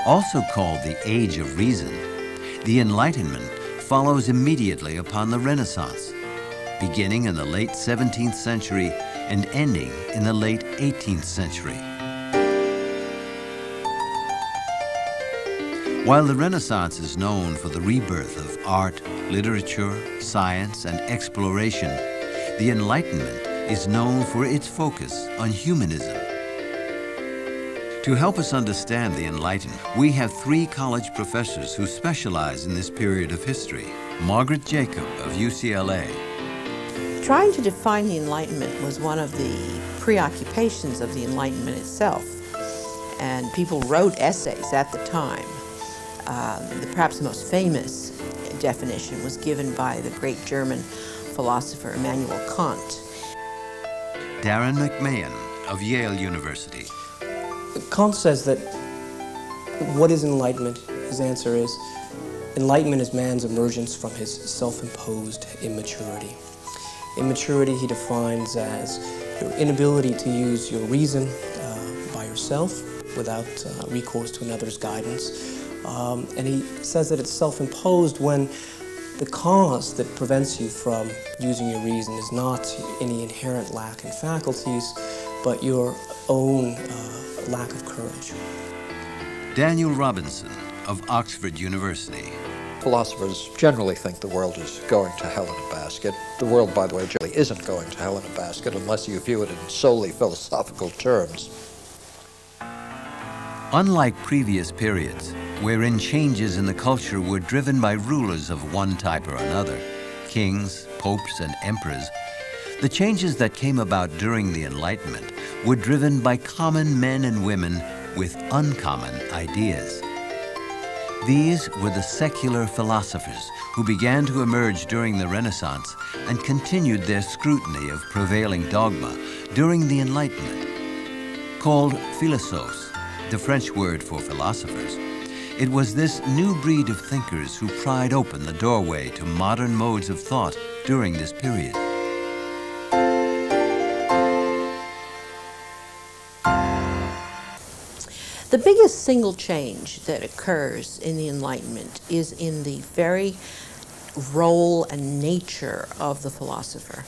Also called the Age of Reason, the Enlightenment follows immediately upon the Renaissance, beginning in the late 17th century and ending in the late 18th century. While the Renaissance is known for the rebirth of art, literature, science, and exploration, the Enlightenment is known for its focus on humanism. To help us understand the Enlightenment, we have three college professors who specialize in this period of history. Margaret Jacob of UCLA. Trying to define the Enlightenment was one of the preoccupations of the Enlightenment itself. And people wrote essays at the time. Perhaps the most famous definition was given by the great German philosopher Immanuel Kant. Darren McMahon of Yale University. Kant says that what is enlightenment? His answer is, enlightenment is man's emergence from his self-imposed immaturity. Immaturity he defines as your inability to use your reason by yourself without recourse to another's guidance. And he says that it's self-imposed when the cause that prevents you from using your reason is not any inherent lack in faculties, but your own lack of courage. Daniel Robinson of Oxford University. Philosophers generally think the world is going to hell in a basket. The world, by the way, generally isn't going to hell in a basket unless you view it in solely philosophical terms. Unlike previous periods, wherein changes in the culture were driven by rulers of one type or another, kings, popes, and emperors, the changes that came about during the Enlightenment were driven by common men and women with uncommon ideas. These were the secular philosophers who began to emerge during the Renaissance and continued their scrutiny of prevailing dogma during the Enlightenment. Called philosophes, the French word for philosophers, it was this new breed of thinkers who pried open the doorway to modern modes of thought during this period. The biggest single change that occurs in the Enlightenment is in the very role and nature of the philosopher.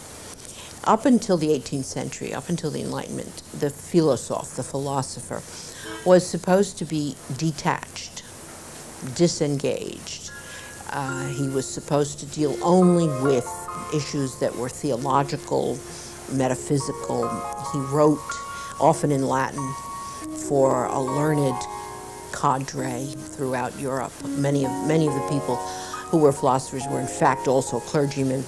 Up until the 18th century, up until the Enlightenment, the philosophe, the philosopher, was supposed to be detached, disengaged. He was supposed to deal only with issues that were theological, metaphysical. He wrote, often in Latin, for a learned cadre throughout Europe. Many of the people who were philosophers were in fact also clergymen.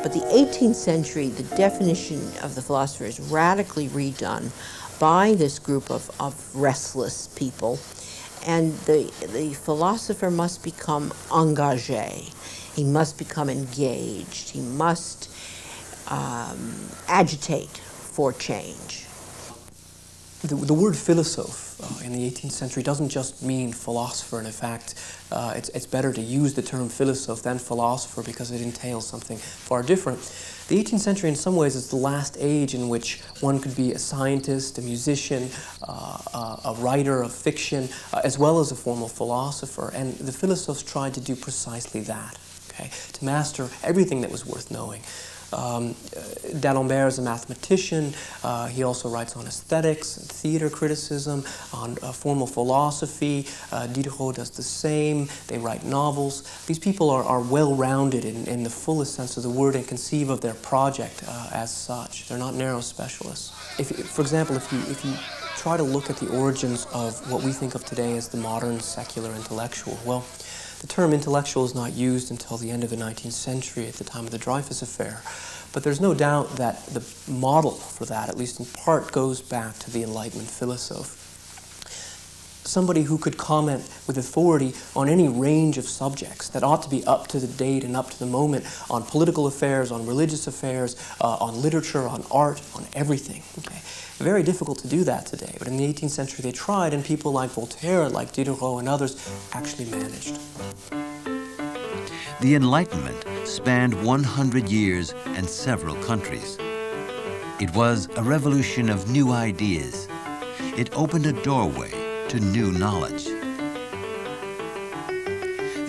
But the 18th century, the definition of the philosopher is radically redone by this group of restless people. And the philosopher must become engagé. He must become engaged. He must agitate for change. The word philosophe in the 18th century doesn't just mean philosopher, and in fact, it's better to use the term philosophe than philosopher because it entails something far different. The 18th century in some ways is the last age in which one could be a scientist, a musician, a writer of fiction, as well as a formal philosopher, and the philosophers tried to do precisely that, okay, to master everything that was worth knowing. D'Alembert is a mathematician. He also writes on aesthetics, and theater criticism, on formal philosophy. Diderot does the same. They write novels. These people are well-rounded in the fullest sense of the word and conceive of their project as such. They're not narrow specialists. For example, if you try to look at the origins of what we think of today as the modern secular intellectual, well, the term intellectual is not used until the end of the 19th century at the time of the Dreyfus Affair. But there's no doubt that the model for that, at least in part, goes back to the Enlightenment philosophe. Somebody who could comment with authority on any range of subjects that ought to be up to the date and up to the moment on political affairs, on religious affairs, on literature, on art, on everything. Okay? Very difficult to do that today, but in the 18th century they tried, and people like Voltaire, like Diderot, and others actually managed. The Enlightenment spanned 100 years and several countries. It was a revolution of new ideas. It opened a doorway to new knowledge.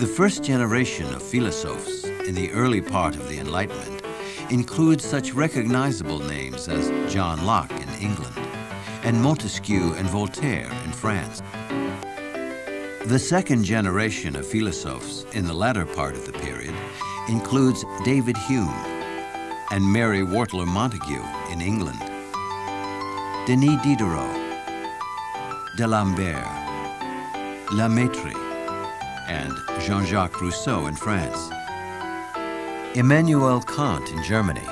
The first generation of philosophers in the early part of the Enlightenment includes such recognizable names as John Locke in England and Montesquieu and Voltaire in France. The second generation of philosophers in the latter part of the period includes David Hume and Mary Wortler Montagu in England, Denis Diderot, D'Alembert, La Mettrie, and Jean-Jacques Rousseau in France, Immanuel Kant in Germany,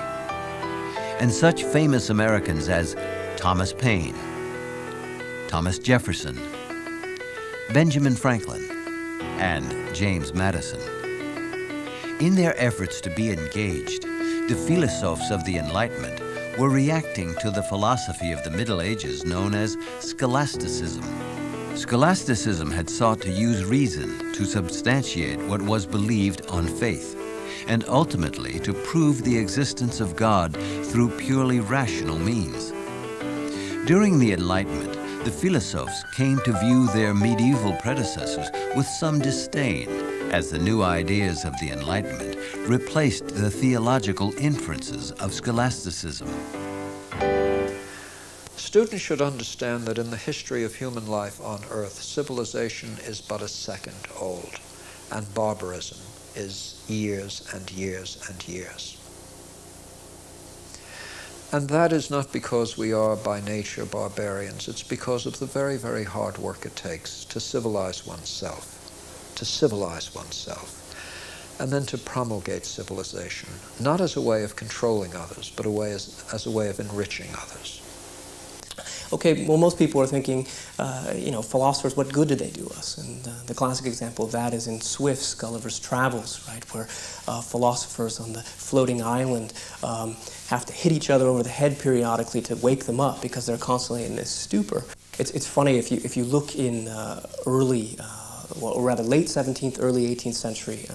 and such famous Americans as Thomas Paine, Thomas Jefferson, Benjamin Franklin, and James Madison. In their efforts to be engaged, the philosophers of the Enlightenment were reacting to the philosophy of the Middle Ages known as scholasticism. Scholasticism had sought to use reason to substantiate what was believed on faith, and ultimately to prove the existence of God through purely rational means. During the Enlightenment, the philosophers came to view their medieval predecessors with some disdain, as the new ideas of the Enlightenment replaced the theological inferences of scholasticism. Students should understand that in the history of human life on Earth, civilization is but a second old, and barbarism is years and years and years. And that is not because we are by nature barbarians. It's because of the very, very hard work it takes to civilize oneself, and then to promulgate civilization, not as a way of controlling others, but as a way of enriching others. Okay, well, most people are thinking, philosophers, what good do they do us? And the classic example of that is in Swift's Gulliver's Travels, right, where philosophers on the floating island have to hit each other over the head periodically to wake them up because they're constantly in this stupor. It's funny, if you look in late 17th, early 18th century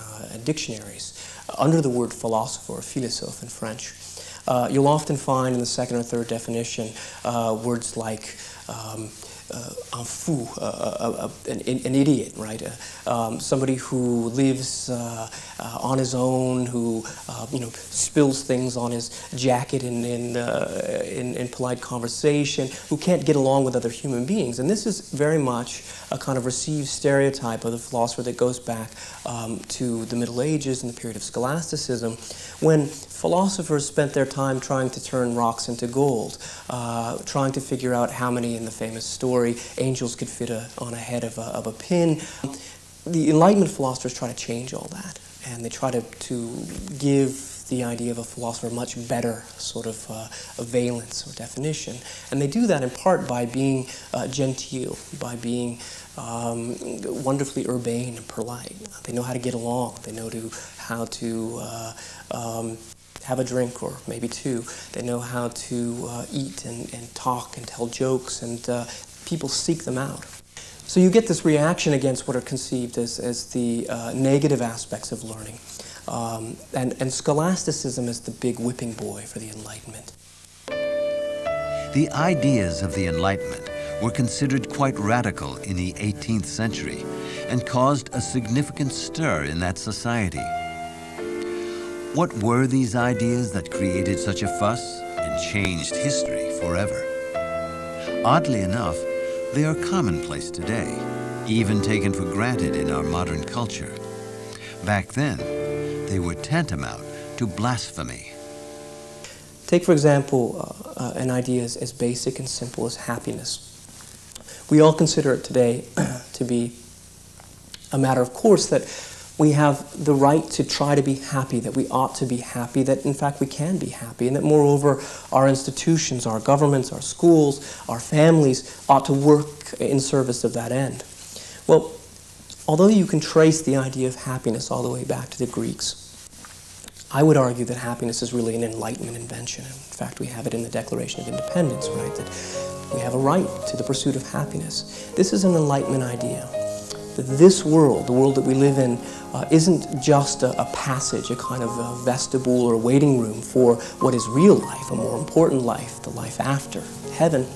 dictionaries, under the word philosopher or philosophe in French, you'll often find in the second or third definition words like un fou, an idiot, right? Somebody who lives on his own, who spills things on his jacket in polite conversation, who can't get along with other human beings. And this is very much a kind of received stereotype of the philosopher that goes back to the Middle Ages and the period of scholasticism, when philosophers spent their time trying to turn rocks into gold, trying to figure out how many, in the famous story, angels could fit on a head of a pin. The Enlightenment philosophers try to change all that, and they try to give the idea of a philosopher a much better sort of a valence or definition. And they do that in part by being genteel, by being wonderfully urbane and polite. They know how to get along. They know how to have a drink or maybe two. They know how to eat and talk and tell jokes, and people seek them out. So you get this reaction against what are conceived as the negative aspects of learning. And scholasticism is the big whipping boy for the Enlightenment. The ideas of the Enlightenment were considered quite radical in the 18th century and caused a significant stir in that society. What were these ideas that created such a fuss and changed history forever? Oddly enough, they are commonplace today, even taken for granted in our modern culture. Back then, they were tantamount to blasphemy. Take, for example, an idea as basic and simple as happiness. We all consider it today to be a matter of course that we have the right to try to be happy, that we ought to be happy, that in fact we can be happy, and that moreover our institutions, our governments, our schools, our families ought to work in service of that end. Well, although you can trace the idea of happiness all the way back to the Greeks, I would argue that happiness is really an Enlightenment invention. In fact, we have it in the Declaration of Independence, right? That we have a right to the pursuit of happiness. This is an Enlightenment idea. That this world, the world that we live in, isn't just a passage, a kind of a vestibule or a waiting room for what is real life, a more important life, the life after heaven,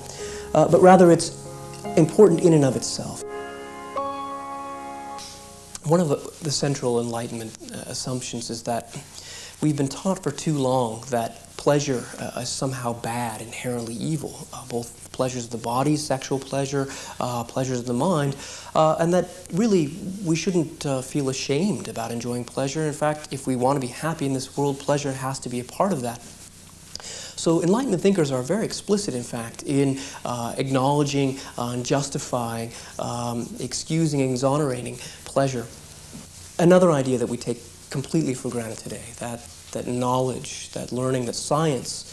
but rather it's important in and of itself. One of the central Enlightenment assumptions is that we've been taught for too long that pleasure is somehow bad, inherently evil, both pleasures of the body, sexual pleasure, pleasures of the mind, and that really we shouldn't feel ashamed about enjoying pleasure. In fact, if we want to be happy in this world, pleasure has to be a part of that. So Enlightenment thinkers are very explicit, in fact, in acknowledging and justifying, excusing, exonerating pleasure. Another idea that we take completely for granted today, that knowledge, that learning, that science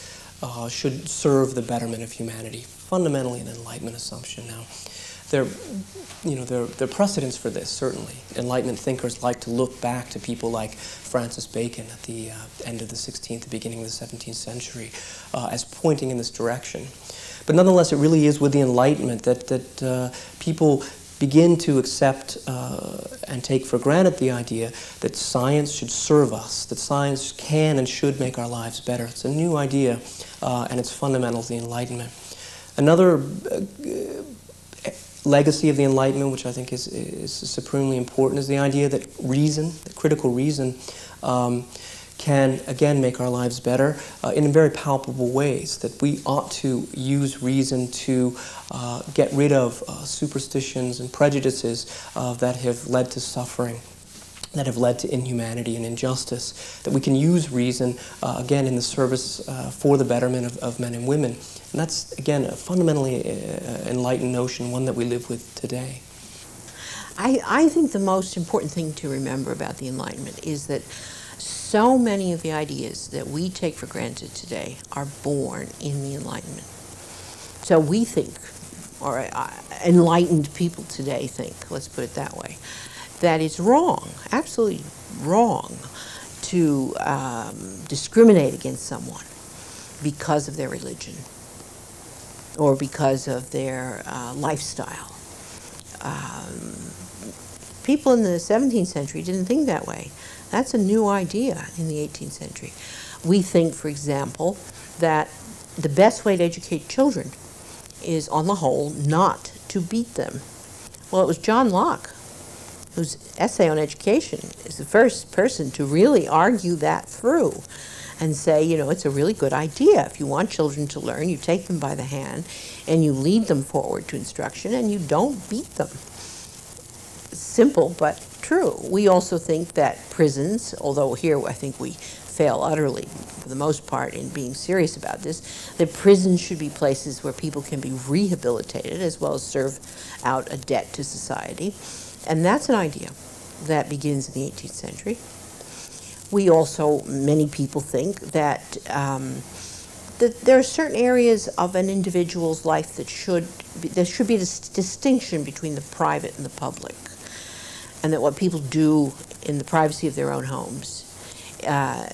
should serve the betterment of humanity. Fundamentally an Enlightenment assumption. Now, there are precedents for this, certainly. Enlightenment thinkers like to look back to people like Francis Bacon at the end of the 16th, the beginning of the 17th century, as pointing in this direction. But nonetheless, it really is with the Enlightenment that people begin to accept and take for granted the idea that science should serve us, that science can and should make our lives better. It's a new idea, and it's fundamental to the Enlightenment. Another legacy of the Enlightenment, which I think is supremely important, is the idea that reason, that critical reason, can again make our lives better in very palpable ways, that we ought to use reason to get rid of superstitions and prejudices that have led to suffering, that have led to inhumanity and injustice, that we can use reason again in the service for the betterment of men and women. And that's, again, a fundamentally enlightened notion, one that we live with today. I think the most important thing to remember about the Enlightenment is that so many of the ideas that we take for granted today are born in the Enlightenment. So we think, or enlightened people today think, let's put it that way, that it's wrong, absolutely wrong, to discriminate against someone because of their religion or because of their lifestyle. People in the 17th century didn't think that way. That's a new idea in the 18th century. We think, for example, that the best way to educate children is, on the whole, not to beat them. Well, it was John Locke, whose essay on education is the first person to really argue that through and say, you know, it's a really good idea. If you want children to learn, you take them by the hand and you lead them forward to instruction and you don't beat them. Simple, but true. We also think that prisons, although here I think we fail utterly for the most part in being serious about this, that prisons should be places where people can be rehabilitated as well as serve out a debt to society. And that's an idea that begins in the 18th century. We also, many people think that, that there are certain areas of an individual's life that there should be this distinction between the private and the public, and that what people do in the privacy of their own homes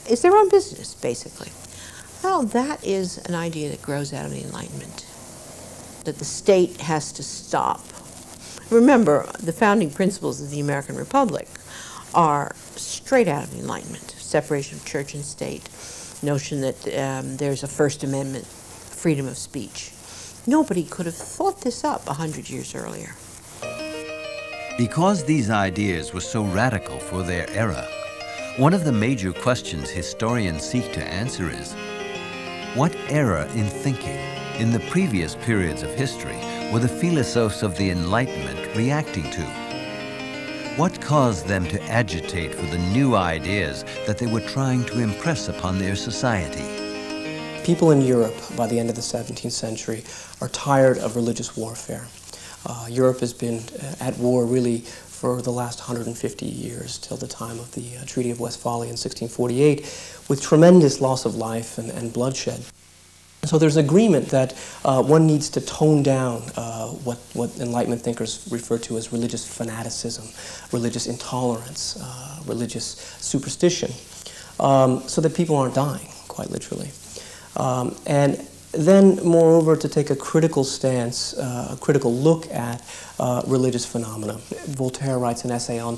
is their own business, basically. Well, that is an idea that grows out of the Enlightenment, that the state has to stop. Remember, the founding principles of the American Republic are straight out of the Enlightenment. Separation of church and state, notion that there's a First Amendment, freedom of speech. Nobody could have thought this up 100 years earlier. Because these ideas were so radical for their era, one of the major questions historians seek to answer is, what era in thinking in the previous periods of history were the philosophes of the Enlightenment reacting to? What caused them to agitate for the new ideas that they were trying to impress upon their society? People in Europe, by the end of the 17th century, are tired of religious warfare. Europe has been at war really for the last 150 years, till the time of the Treaty of Westphalia in 1648, with tremendous loss of life and bloodshed. So there's agreement that one needs to tone down what Enlightenment thinkers refer to as religious fanaticism, religious intolerance, religious superstition, so that people aren't dying, quite literally. And then, moreover, to take a critical stance, a critical look at religious phenomena. Voltaire writes an essay on